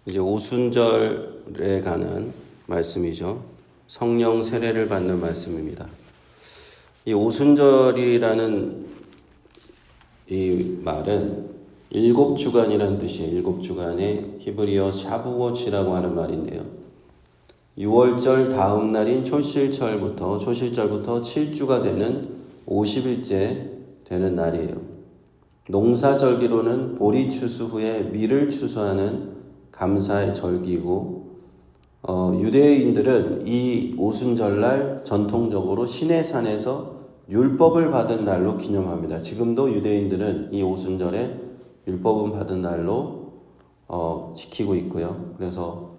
이제 오순절에 관한 말씀이죠. 성령 세례를 받는 말씀입니다. 이 오순절이라는 이 말은 7주간이라는 뜻이에요. 7주간의 히브리어 샤부옷이라고 하는 말인데요. 6월절 다음 날인 초실절부터 7주가 되는 50일째 되는 날이에요. 농사절기로는 보리 추수 후에 밀을 추수하는 감사의 절기고, 유대인들은 이 오순절날 전통적으로 시내 산에서 율법을 받은 날로 기념합니다. 지금도 유대인들은 이 오순절에 율법은 받은 날로 지키고 있고요. 그래서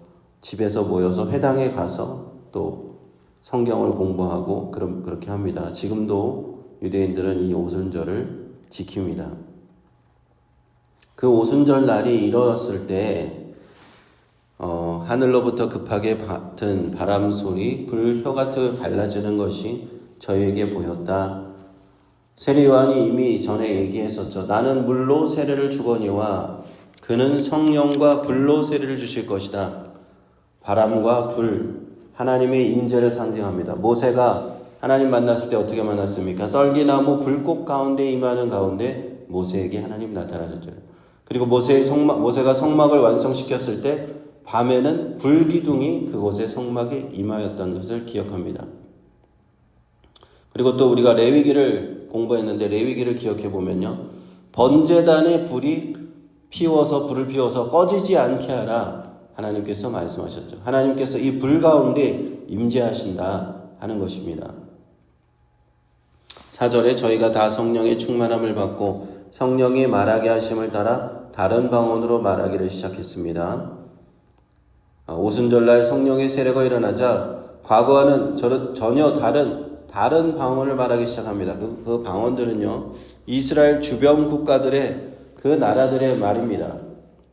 집에서 모여서 회당에 가서 또 성경을 공부하고 그렇게 합니다. 지금도 유대인들은 이 오순절을 지킵니다. 그 오순절 날이 이루어졌을 때 하늘로부터 급하게 같은 바람 소리, 불, 혀같이 갈라지는 것이 저에게 보였다. 세례 요한이 이미 전에 얘기했었죠. 나는 물로 세례를 주거니와 그는 성령과 불로 세례를 주실 것이다. 바람과 불, 하나님의 임재를 상징합니다. 모세가 하나님 만났을 때 어떻게 만났습니까? 떨기나무 불꽃 가운데 임하는 가운데 모세에게 하나님 나타나셨죠. 그리고 모세가 성막을 완성시켰을 때 밤에는 불기둥이 그곳에 성막에 임하였던 것을 기억합니다. 그리고 또 우리가 레위기를 공부했는데 레위기를 기억해 보면요. 번제단에 불을 피워서 꺼지지 않게 하라 하나님께서 말씀하셨죠. 하나님께서 이 불 가운데 임재하신다 하는 것입니다. 4절에 저희가 다 성령의 충만함을 받고 성령이 말하게 하심을 따라 다른 방언으로 말하기를 시작했습니다. 오순절날 성령의 세례가 일어나자 과거와는 전혀 다른 방언을 말하기 시작합니다. 그 방언들은요, 이스라엘 주변 국가들의 그 나라들의 말입니다.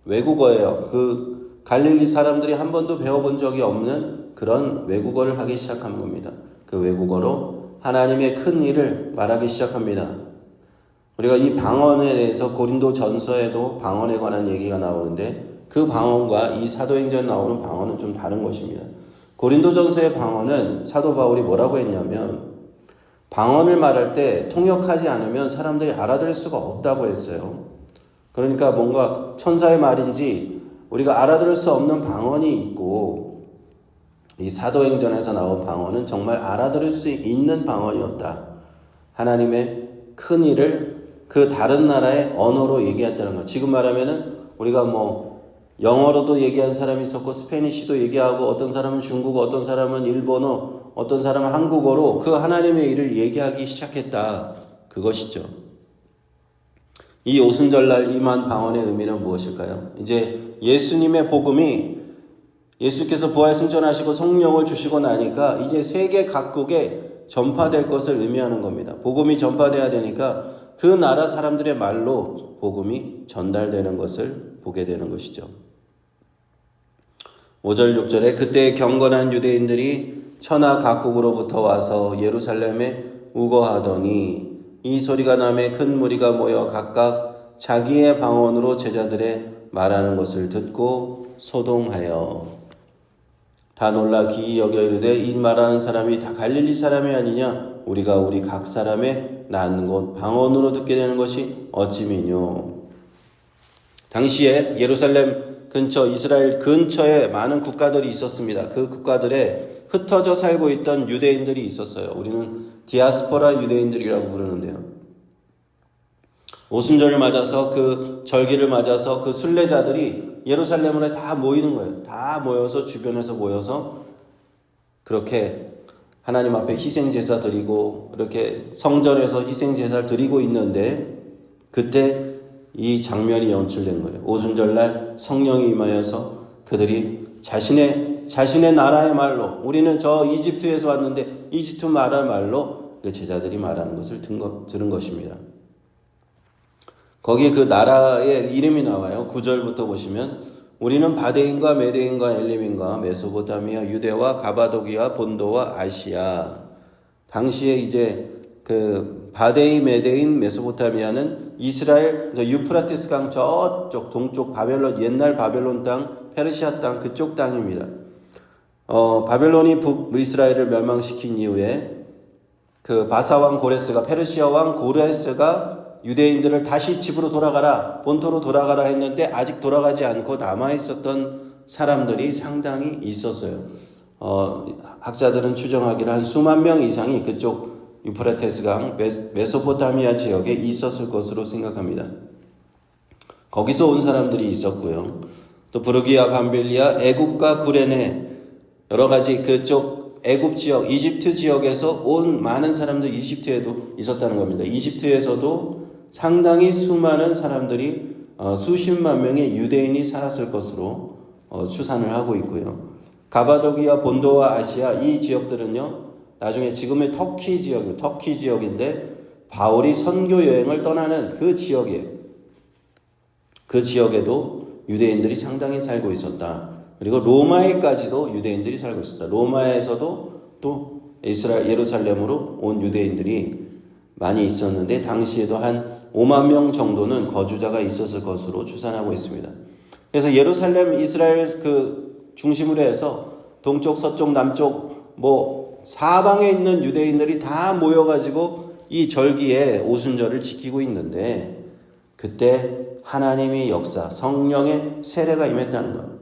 외국어예요. 그 갈릴리 사람들이 한 번도 배워본 적이 없는 그런 외국어를 하기 시작한 겁니다. 그 외국어로 하나님의 큰 일을 말하기 시작합니다. 우리가 이 방언에 대해서 고린도 전서에도 방언에 관한 얘기가 나오는데 그 방언과 이 사도행전에 나오는 방언은 좀 다른 것입니다. 고린도 전서의 방언은 사도 바울이 뭐라고 했냐면 방언을 말할 때 통역하지 않으면 사람들이 알아들을 수가 없다고 했어요. 그러니까 뭔가 천사의 말인지 우리가 알아들을 수 없는 방언이 있고 이 사도행전에서 나온 방언은 정말 알아들을 수 있는 방언이었다. 하나님의 큰 일을 그 다른 나라의 언어로 얘기했다는 것. 지금 말하면은 우리가 영어로도 얘기한 사람이 있었고 스페니쉬도 얘기하고 어떤 사람은 중국어, 어떤 사람은 일본어, 어떤 사람은 한국어로 그 하나님의 일을 얘기하기 시작했다. 그것이죠. 이 오순절날 임한 방언의 의미는 무엇일까요? 이제 예수님의 복음이 예수께서 부활 승천하시고 성령을 주시고 나니까 이제 세계 각국에 전파될 것을 의미하는 겁니다. 복음이 전파돼야 되니까 그 나라 사람들의 말로 복음이 전달되는 것을 보게 되는 것이죠. 5절 6절에 그때 경건한 유대인들이 천하 각국으로부터 와서 예루살렘에 우거하더니 이 소리가 나매 큰 무리가 모여 각각 자기의 방언으로 제자들의 말하는 것을 듣고 소동하여 다 놀라 기이 여겨 이르되 이 말하는 사람이 다 갈릴리 사람이 아니냐? 우리가 우리 각 사람의 난 곳 방언으로 듣게 되는 것이 어찌미뇨? 당시에 예루살렘 근처 이스라엘 근처에 많은 국가들이 있었습니다. 그 국가들에 흩어져 살고 있던 유대인들이 있었어요. 우리는 디아스포라 유대인들이라고 부르는데요. 오순절을 맞아서 그 절기를 맞아서 그 순례자들이 예루살렘으로 다 모이는 거예요. 다 모여서 주변에서 모여서 그렇게 하나님 앞에 희생제사 드리고 이렇게 성전에서 희생제사를 드리고 있는데 그때 이 장면이 연출된 거예요. 오순절날 성령이 임하여서 그들이 자신의 나라의 말로 우리는 저 이집트에서 왔는데 이집트 나라의 말로 그 제자들이 말하는 것을 들은 것입니다. 거기에 그 나라의 이름이 나와요. 9절부터 보시면 우리는 바데인과 메데인과 엘림인과 메소포타미아, 유대와 가바도기아, 본도와 아시아. 당시에 이제 그 바데인, 메데인, 메소포타미아는 이스라엘 유프라티스 강 저쪽 동쪽 바벨론 옛날 바벨론 땅 페르시아 땅 그쪽 땅입니다. 바벨론이 북이스라엘을 멸망시킨 이후에 그 바사왕 고레스가 페르시아 왕 고레스가 유대인들을 다시 집으로 돌아가라, 본토로 돌아가라 했는데 아직 돌아가지 않고 남아 있었던 사람들이 상당히 있었어요. 학자들은 추정하기를 한 수만 명 이상이 그쪽 유프라테스강 메소포타미아 지역에 있었을 것으로 생각합니다. 거기서 온 사람들이 있었고요. 또 부르기아, 밤빌리아, 애굽과 구레네 여러 가지 그쪽 애굽 지역, 이집트 지역에서 온 많은 사람들 이집트에도 있었다는 겁니다. 이집트에서도 상당히 수많은 사람들이 수십만 명의 유대인이 살았을 것으로 추산을 하고 있고요. 가바도기아, 본도와 아시아 이 지역들은요, 나중에 지금의 터키 지역인데 바울이 선교 여행을 떠나는 그 지역에도 유대인들이 상당히 살고 있었다. 그리고 로마에까지도 유대인들이 살고 있었다. 로마에서도 또 예루살렘으로 온 유대인들이 많이 있었는데 당시에도 한 5만 명 정도는 거주자가 있었을 것으로 추산하고 있습니다. 그래서 예루살렘 이스라엘 그 중심으로 해서 동쪽, 서쪽, 남쪽 사방에 있는 유대인들이 다 모여가지고 이 절기에 오순절을 지키고 있는데 그때 하나님의 역사, 성령의 세례가 임했다는 것.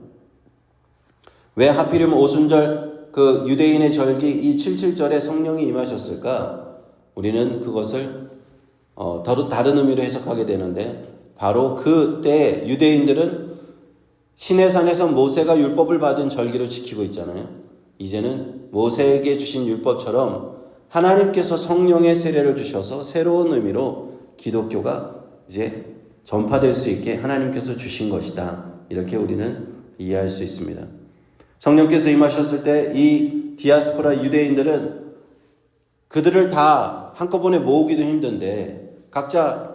왜 하필이면 오순절 그 유대인의 절기 이 77절에 성령이 임하셨을까? 우리는 그것을 다른 의미로 해석하게 되는데 바로 그때 유대인들은 시내산에서 모세가 율법을 받은 절기로 지키고 있잖아요. 이제는 모세에게 주신 율법처럼 하나님께서 성령의 세례를 주셔서 새로운 의미로 기독교가 이제 전파될 수 있게 하나님께서 주신 것이다. 이렇게 우리는 이해할 수 있습니다. 성령께서 임하셨을 때 이 디아스포라 유대인들은 그들을 다 한꺼번에 모으기도 힘든데 각자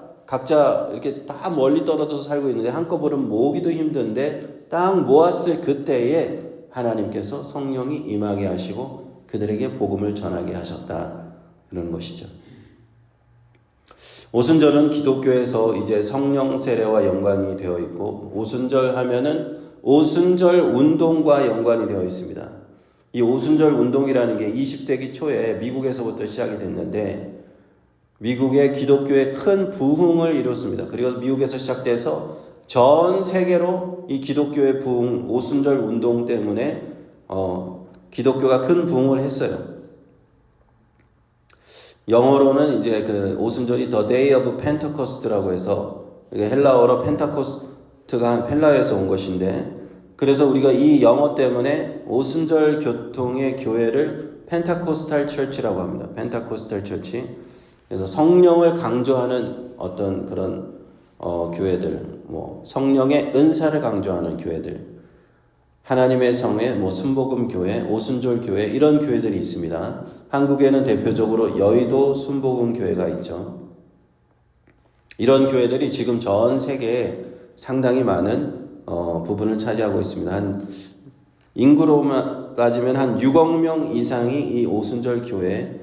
이렇게 다 멀리 떨어져서 살고 있는데 한꺼번에 모으기도 힘든데 딱 모았을 그때에 하나님께서 성령이 임하게 하시고 그들에게 복음을 전하게 하셨다. 그런 것이죠. 오순절은 기독교에서 이제 성령 세례와 연관이 되어 있고 오순절 하면은 오순절 운동과 연관이 되어 있습니다. 이 오순절 운동이라는 게 20세기 초에 미국에서부터 시작이 됐는데 미국의 기독교의 큰 부흥을 이뤘습니다. 그리고 미국에서 시작돼서 전 세계로 이 기독교의 부흥, 오순절 운동 때문에 기독교가 큰 부흥을 했어요. 영어로는 이제 그 오순절이 The Day of Pentecost라고 해서 헬라어로 펜타코스트가 헬라어에서 온 것인데 그래서 우리가 이 영어 때문에 오순절 교통의 교회를 펜타코스탈 처치라고 합니다. 펜타코스탈 처치. 그래서 성령을 강조하는 어떤 그런 교회들, 성령의 은사를 강조하는 교회들, 하나님의 성회, 순복음 교회, 오순절 교회 이런 교회들이 있습니다. 한국에는 대표적으로 여의도 순복음 교회가 있죠. 이런 교회들이 지금 전 세계에 상당히 많은 부분을 차지하고 있습니다. 인구로만 따지면 한 6억 명 이상이 이 오순절 교회에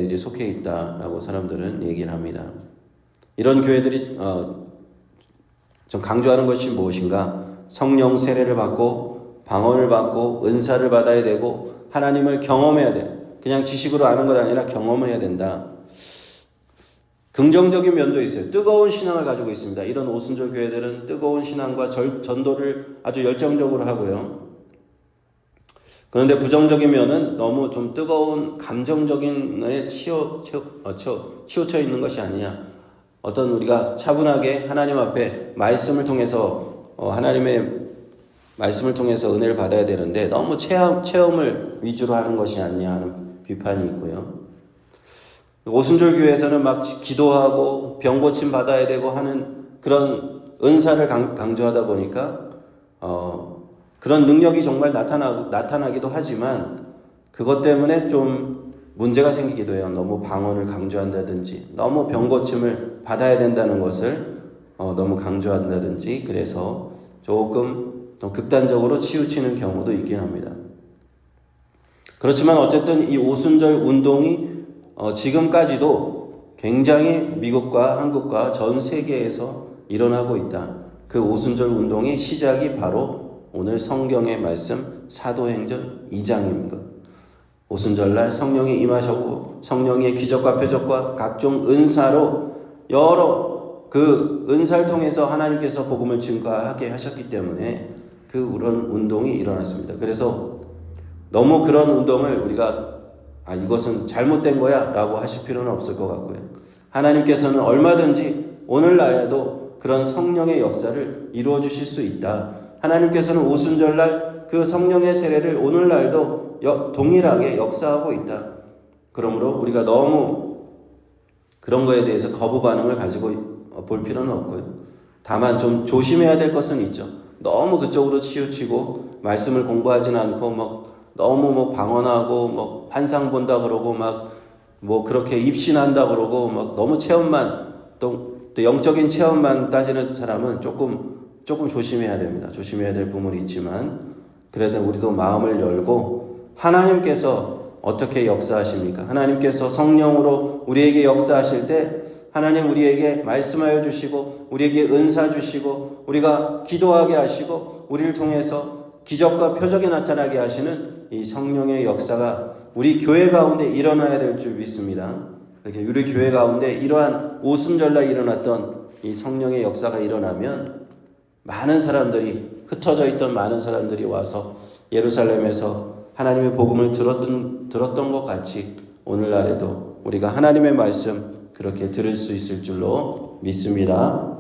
이제 속해 있다라고 사람들은 얘기를 합니다. 이런 교회들이 좀 강조하는 것이 무엇인가? 성령 세례를 받고 방언을 받고 은사를 받아야 되고 하나님을 경험해야 돼. 그냥 지식으로 아는 것 아니라 경험해야 된다. 긍정적인 면도 있어요. 뜨거운 신앙을 가지고 있습니다. 이런 오순절 교회들은 뜨거운 신앙과 전도를 아주 열정적으로 하고요. 그런데 부정적인 면은 너무 좀 뜨거운 감정적인 에 치우쳐 있는 것이 아니냐. 어떤 우리가 차분하게 하나님 앞에 말씀을 통해서 하나님의 말씀을 통해서 은혜를 받아야 되는데 너무 체험을 위주로 하는 것이 아니냐 하는 비판이 있고요. 오순절 교회에서는 막 기도하고 병 고침 받아야 되고 하는 그런 은사를 강조하다 보니까 그런 능력이 정말 나타나기도 하지만 그것 때문에 좀 문제가 생기기도 해요. 너무 방언을 강조한다든지 너무 병 고침을 받아야 된다는 것을 너무 강조한다든지 그래서 조금 좀 극단적으로 치우치는 경우도 있긴 합니다. 그렇지만 어쨌든 이 오순절 운동이 지금까지도 굉장히 미국과 한국과 전 세계에서 일어나고 있다. 그 오순절 운동의 시작이 바로 오늘 성경의 말씀 사도행전 2장입니다. 오순절날 성령이 임하셨고 성령의 기적과 표적과 각종 은사로 여러 그 은사를 통해서 하나님께서 복음을 증거하게 하셨기 때문에 그런 운동이 일어났습니다. 그래서 너무 그런 운동을 우리가 이것은 잘못된 거야 라고 하실 필요는 없을 것 같고요. 하나님께서는 얼마든지 오늘날에도 그런 성령의 역사를 이루어 주실 수 있다. 하나님께서는 오순절날 그 성령의 세례를 오늘날도 동일하게 역사하고 있다. 그러므로 우리가 너무 그런 거에 대해서 거부 반응을 가지고 볼 필요는 없고요. 다만 좀 조심해야 될 것은 있죠. 너무 그쪽으로 치우치고 말씀을 공부하진 않고 너무 방언하고 환상 본다 그러고 그렇게 입신한다 그러고 너무 체험만 또 영적인 체험만 따지는 사람은 조금 조심해야 됩니다. 조심해야 될 부분이 있지만 그래도 우리도 마음을 열고 하나님께서 어떻게 역사하십니까? 하나님께서 성령으로 우리에게 역사하실 때 하나님 우리에게 말씀하여 주시고 우리에게 은사 주시고 우리가 기도하게 하시고 우리를 통해서 기적과 표적이 나타나게 하시는 이 성령의 역사가 우리 교회 가운데 일어나야 될 줄 믿습니다. 이렇게 우리 교회 가운데 이러한 오순절날 일어났던 이 성령의 역사가 일어나면 많은 사람들이 흩어져 있던 많은 사람들이 와서 예루살렘에서 하나님의 복음을 들었던 것 같이 오늘날에도 우리가 하나님의 말씀 그렇게 들을 수 있을 줄로 믿습니다.